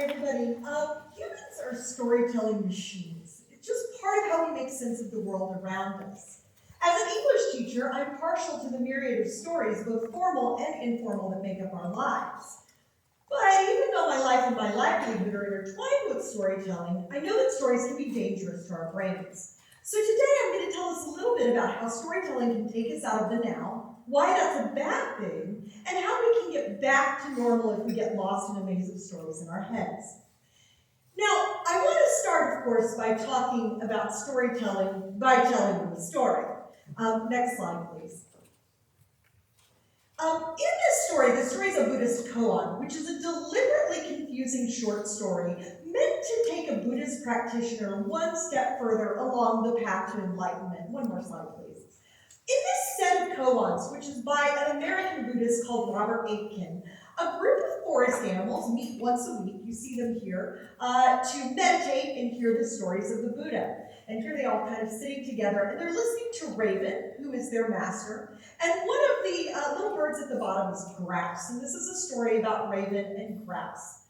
everybody. Humans are storytelling machines. It's just part of how we make sense of the world around us. As an English teacher, I'm partial to the myriad of stories, both formal and informal, that make up our lives. But even though my life and my livelihood are intertwined with storytelling, I know that stories can be dangerous to our brains. So today I'm going to tell us a little bit about how storytelling can take us out of the now, why that's a bad thing, and how we can get back to normal if we get lost in a maze of stories in our heads. Now, I want to start, of course, by talking about storytelling by telling you a story. Next slide, please. In this story, the story is a Buddhist koan, which is a deliberately confusing short story meant to take a Buddhist practitioner one step further along the path to enlightenment. One more slide, please. In this set of koans, which is by an American Buddhist called Robert Aitken, a group of forest animals meet once a week, you see them here, to meditate and hear the stories of the Buddha. And here they all kind of sitting together, and they're listening to Raegan, who is their master, and one of the little birds at the bottom is Grouse, and this is a story about Raegan and Grouse.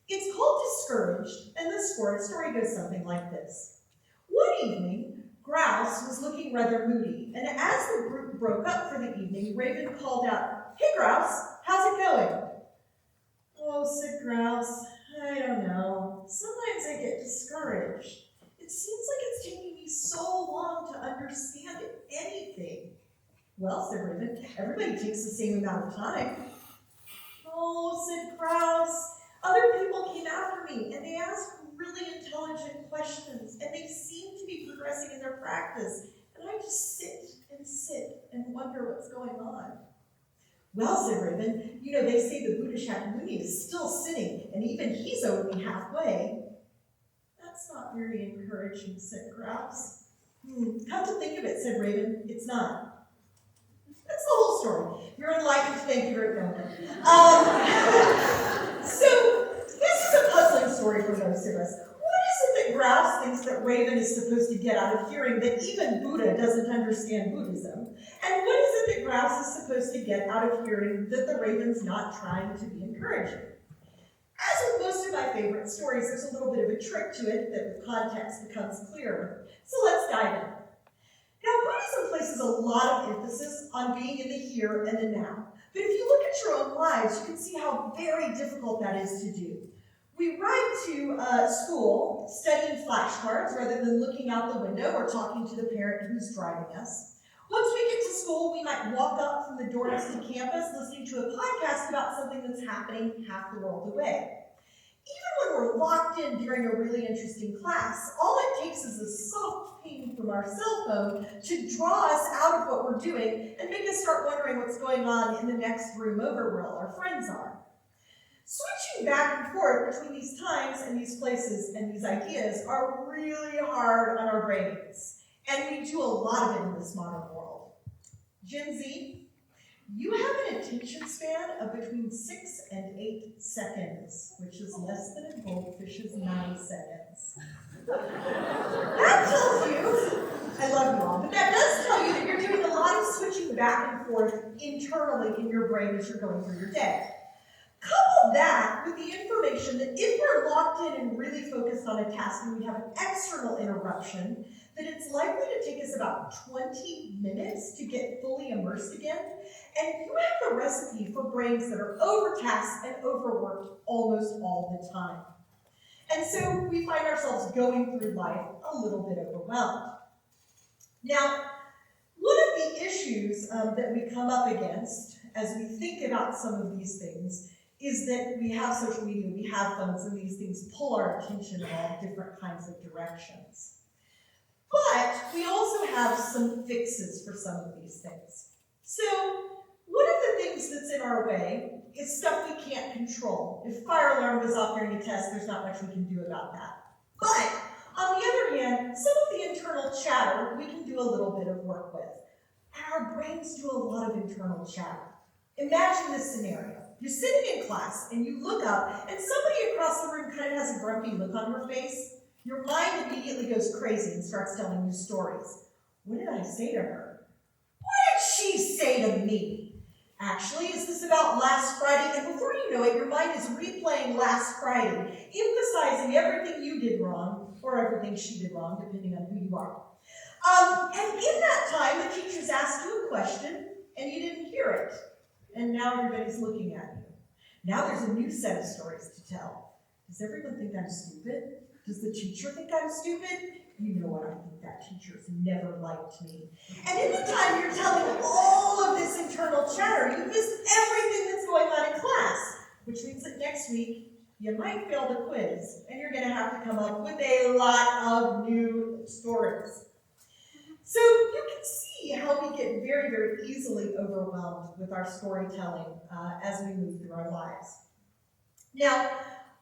It's called Discouraged, and the story goes something like this. One evening, Grouse was looking rather moody, and as the group broke up for the evening, Raegan called out, "Hey Grouse, how's it going?" "Oh," said Grouse, "I don't know. Sometimes I get discouraged. It seems like it's taking me so long to understand anything." "Well," said Raegan, "everybody takes the same amount of time." "Oh," said Grouse, "other people came after me, and they asked really intelligent questions, and they seem to be progressing in their practice, and I just sit and wonder what's going on." "Well," said Raegan, "you know, they say the Buddha Shakyamuni is still sitting, and even he's only halfway." "That's not very encouraging," said Grouse. "Come to think of it," said Raegan, "it's not." That's the whole story. You're enlightened, thank you very much. So, this is a puzzling story for most of us. What is it that Grouse thinks that Raegan is supposed to get out of hearing that even Buddha doesn't understand Buddhism? And what is it that Grouse is supposed to get out of hearing that the Raegan's not trying to be encouraging? As with most of my favorite stories, there's a little bit of a trick to it that with context becomes clearer. So let's dive in. Now, Buddhism places a lot of emphasis on being in the here and the now. But if you look at your own lives, you can see how very difficult that is to do. We ride to school studying flashcards rather than looking out the window or talking to the parent who's driving us. Once we get to school, we might walk up from the dorms to campus listening to a podcast about something that's happening half the world away. Even when we're locked in during a really interesting class, all it takes is a soft ping from our cell phone to draw us out of what we're doing and make us start wondering what's going on in the next room over where all our friends are. Switching back and forth between these times and these places and these ideas are really hard on our brains, and we do a lot of it in this modern world. Gen Z, you have an attention span of between 6 and 8 seconds, which is less than a goldfish's 9 seconds. That tells you, I love you all, but that does tell you that you're doing a lot of switching back and forth internally in your brain as you're going through your day. Couple that with the information that if we're locked in and really focused on a task and we have an external interruption, that it's likely to take us about 20 minutes to get fully immersed again, and you have the recipe for brains that are overtasked and overworked almost all the time. And so we find ourselves going through life a little bit overwhelmed. Now, one of the issues that we come up against as we think about some of these things is that we have social media, we have phones, and these things pull our attention in all different kinds of directions. But we also have some fixes for some of these things. So one of the things that's in our way is stuff we can't control. If fire alarm goes off during a test, there's not much we can do about that. But on the other hand, some of the internal chatter we can do a little bit of work with. And our brains do a lot of internal chatter. Imagine this scenario. You're sitting in class and you look up and somebody across the room kind of has a grumpy look on her face. Your mind immediately goes crazy and starts telling you stories. What did I say to her? What did she say to me? Actually, is this about last Friday? And before you know it, your mind is replaying last Friday, emphasizing everything you did wrong, or everything she did wrong, depending on who you are. And in that time, the teachers asked you a question, and you didn't hear it. And now everybody's looking at you. Now there's a new set of stories to tell. Does everyone think I'm stupid? Does the teacher think I'm stupid? You know what I think, that teacher's never liked me. And in the time you're telling all of this internal chatter, you missed everything that's going on in class, which means that next week you might fail the quiz, and you're going to have to come up with a lot of new stories. So you can see how we get very, very easily overwhelmed with our storytelling as we move through our lives. Now,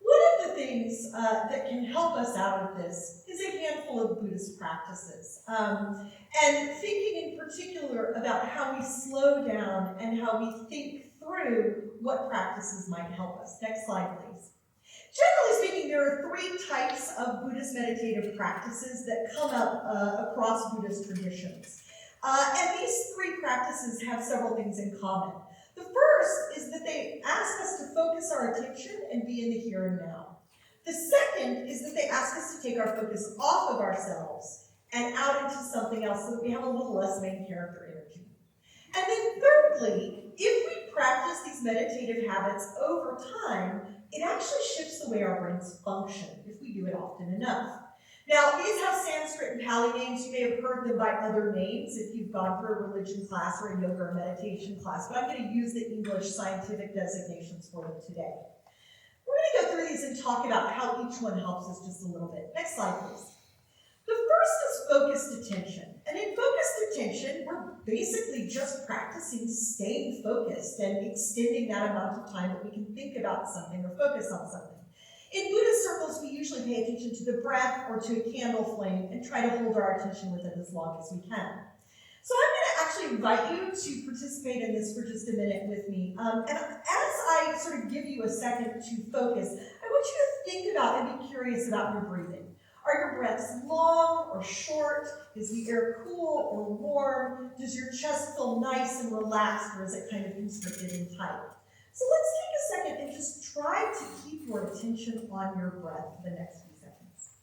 one of the things that can help us out of this is a handful of Buddhist practices. And thinking in particular about how we slow down and how we think through what practices might help us. Next slide, please. Generally speaking, there are 3 types of Buddhist meditative practices that come up across Buddhist traditions. And these 3 practices have several things in common. The first is that they ask us to focus our attention and be in the here and now. The second is that they ask us to take our focus off of ourselves and out into something else so that we have a little less main character energy. And then thirdly, if we practice these meditative habits over time, it actually shifts the way our brains function if we do it often enough. Now, these have Sanskrit and Pali names. You may have heard them by other names if you've gone through a religion class or a yoga or meditation class, but I'm going to use the English scientific designations for them today. We're going to go through these and talk about how each one helps us just a little bit. Next slide, please. The first is focused attention. And in focused attention, we're basically just practicing staying focused and extending that amount of time that we can think about something or focus on something. In Buddhist circles, we usually pay attention to the breath or to a candle flame and try to hold our attention with it as long as we can. So I'm going to actually invite you to participate in this for just a minute with me. And as I sort of give you a second to focus, I want you to think about and be curious about your breathing. Are your breaths long or short? Is the air cool or warm? Does your chest feel nice and relaxed, or is it kind of constricted and tight? So let's take a second and just try to keep your attention on your breath for the next few seconds.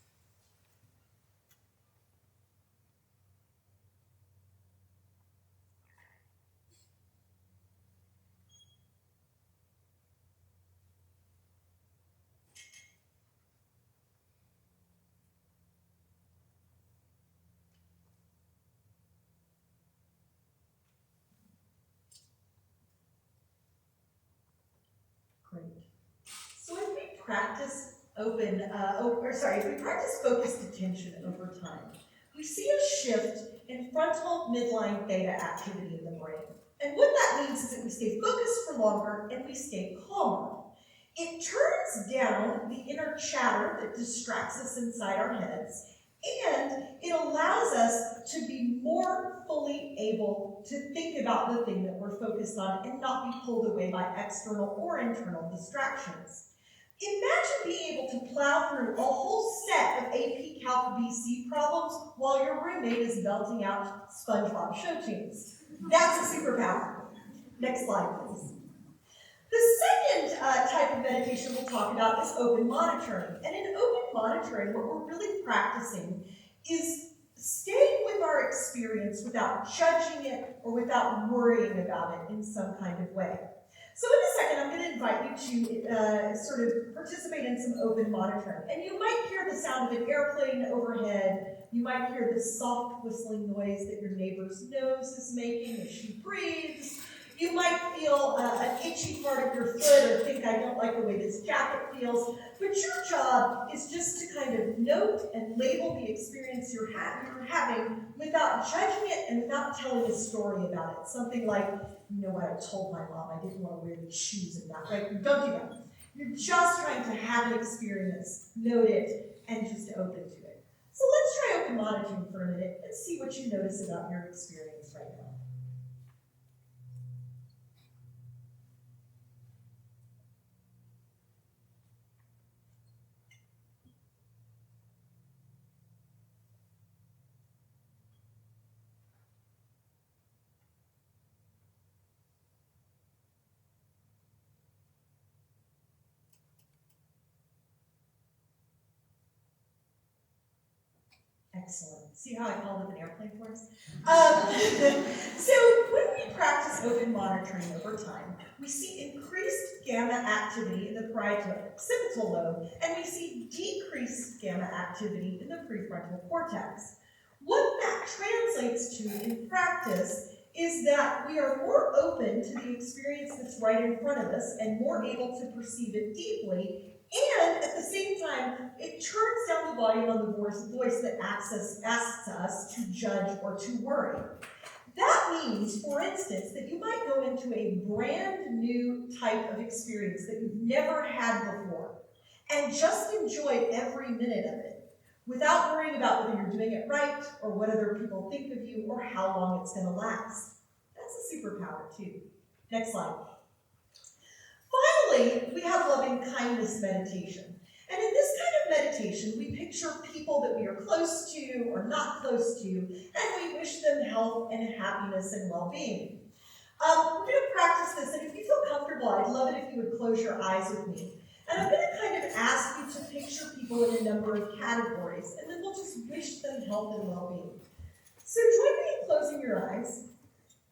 Great. So if we practice focused attention over time, we see a shift in frontal midline theta activity in the brain. And what that means is that we stay focused for longer and we stay calmer. It turns down the inner chatter that distracts us inside our heads, and it allows us to be more fully able to think about the thing that we're focused on and not be pulled away by external or internal distractions. Imagine being able to plow through a whole set of AP Calc BC problems while your roommate is belting out SpongeBob show tunes. That's a superpower. Next slide, please. The second type of meditation we'll talk about is open monitoring. And in open monitoring, what we're really practicing is staying with our experience without judging it or without worrying about it in some kind of way. So in a second, I'm going to invite you to sort of participate in some open monitoring. And you might hear the sound of an airplane overhead. You might hear the soft whistling noise that your neighbor's nose is making as she breathes. You might feel an itchy part of your foot or think, I don't like the way this jacket feels. But your job is just to kind of note and label the experience you're having without judging it and without telling a story about it. Something like, you know what, I told my mom I didn't want to wear these shoes and that, right? Don't do that. You're just trying to have an experience, note it, and just open to it. So let's try open monitoring for a minute and see what you notice about your experience right now. Excellent. See how I called it an airplane for us? So when we practice open monitoring over time, we see increased gamma activity in the parieto-occipital lobe, and we see decreased gamma activity in the prefrontal cortex. What that translates to in practice is that we are more open to the experience that's right in front of us and more able to perceive it deeply. And at the same time, it turns down the volume on the voice that asks us to judge or to worry. That means, for instance, that you might go into a brand new type of experience that you've never had before and just enjoy every minute of it without worrying about whether you're doing it right or what other people think of you or how long it's going to last. That's a superpower, too. Next slide. Finally, we have loving kindness meditation. And in this kind of meditation, we picture people that we are close to or not close to, and we wish them health and happiness and well-being. We're going to practice this, and if you feel comfortable, I'd love it if you would close your eyes with me. And I'm going to kind of ask you to picture people in a number of categories, and then we'll just wish them health and well-being. So join me in closing your eyes.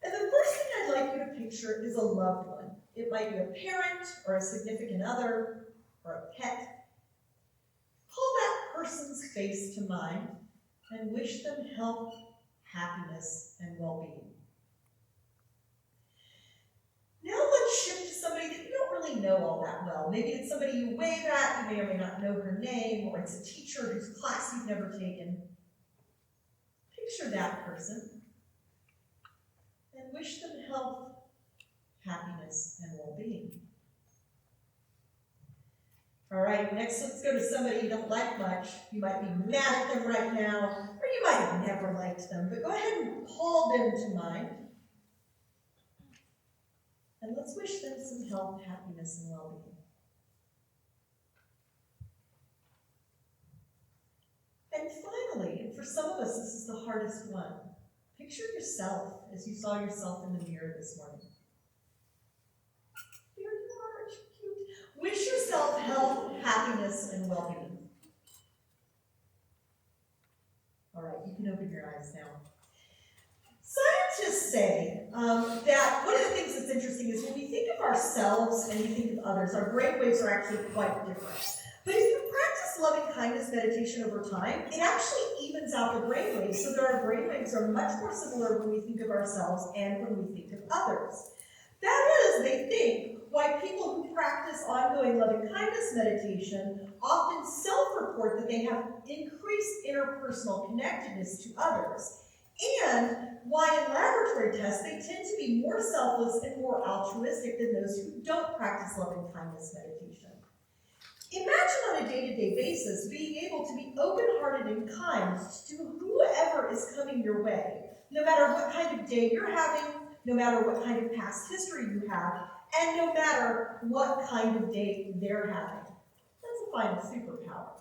And the first thing I'd like you to picture is a loved one. It might be a parent or a significant other or a pet. Call that person's face to mind and wish them health, happiness, and well-being. Now let's shift to somebody that you don't really know all that well. Maybe it's somebody you wave at, you may or may not know her name, or it's a teacher whose class you've never taken. Picture that person and wish them health, happiness, and well-being. All right, next let's go to somebody you don't like much. You might be mad at them right now, or you might have never liked them, but go ahead and call them to mind. And let's wish them some health, happiness, and well-being. And finally, and for some of us this is the hardest one, picture yourself as you saw yourself in the mirror this morning. Wish yourself health, happiness, and well-being. All right, you can open your eyes now. Scientists say that one of the things that's interesting is when we think of ourselves and we think of others, our brainwaves are actually quite different. But if you practice loving kindness meditation over time, it actually evens out the brainwaves so that our brainwaves are much more similar when we think of ourselves and when we think of others. That is, they think, why people who practice ongoing loving kindness meditation often self-report that they have increased interpersonal connectedness to others, and why in laboratory tests they tend to be more selfless and more altruistic than those who don't practice loving kindness meditation. Imagine on a day-to-day basis being able to be open-hearted and kind to whoever is coming your way, no matter what kind of day you're having, no matter what kind of past history you have, and no matter what kind of day they're having. That's a final superpower.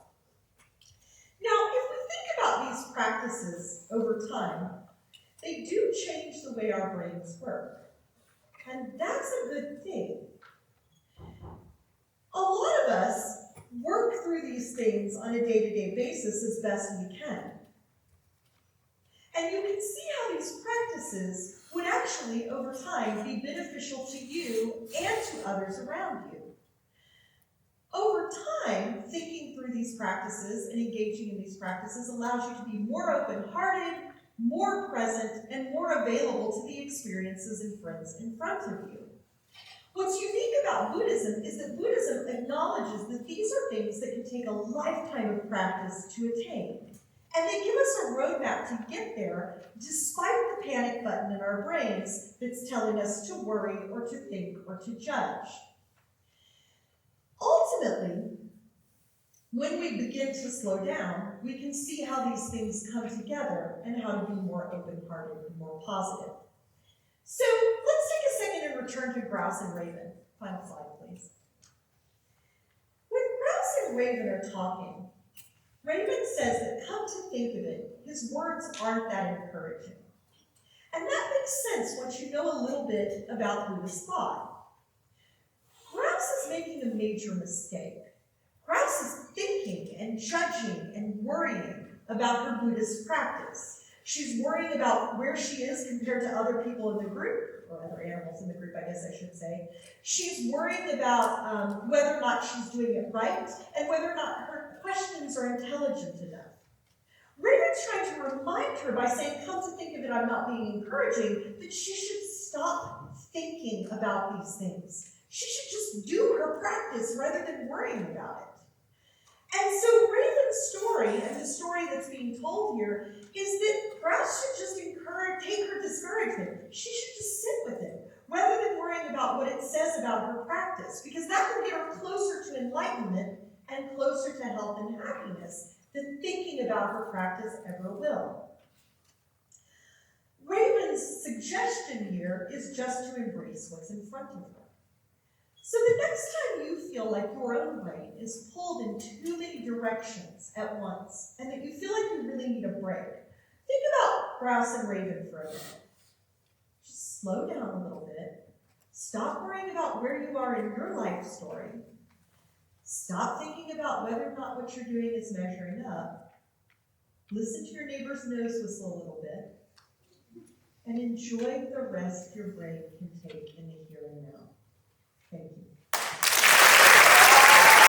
Now, if we think about these practices over time, they do change the way our brains work. And that's a good thing. A lot of us work through these things on a day-to-day basis as best we can. And you can see how these practices would actually, over time, be beneficial to you and to others around you. Over time, thinking through these practices and engaging in these practices allows you to be more open-hearted, more present, and more available to the experiences and friends in front of you. What's unique about Buddhism is that Buddhism acknowledges that these are things that can take a lifetime of practice to attain. And they give us a roadmap to get there, despite the panic button in our brains that's telling us to worry or to think or to judge. Ultimately, when we begin to slow down, we can see how these things come together and how to be more open-hearted and more positive. So let's take a second and return to Grouse and Raven. Final slide, please. When Grouse and Raven are talking, Raven says that, come to think of it, his words aren't that encouraging. And that makes sense once you know a little bit about Buddhist thought. Grouse is making a major mistake. Grouse is thinking and judging and worrying about her Buddhist practice. She's worrying about where she is compared to other people in the group, or other animals in the group, I guess I should say. She's worrying about whether or not she's doing it right, and whether or not her questions are intelligent enough. Raegan's trying to remind her by saying, come to think of it, I'm not being encouraging, that she should stop thinking about these things. She should just do her practice rather than worrying about it. And so Raegan's story, and the story that's being told here, is that Grouse should just take her discouragement. She should just sit with it, rather than worrying about what it says about her practice, because that will get her closer to enlightenment and closer to health and happiness than thinking about her practice ever will. Raegan's suggestion here is just to embrace what's in front of her. So the next time you feel like your own brain is pulled in too many directions at once, and that you feel like you really need a break, think about Grouse and Raegan for a minute. Just slow down a little bit. Stop worrying about where you are in your life story. Stop thinking about whether or not what you're doing is measuring up. Listen to your neighbor's nose whistle a little bit. And enjoy the rest your brain can take in the here and now. Thank you.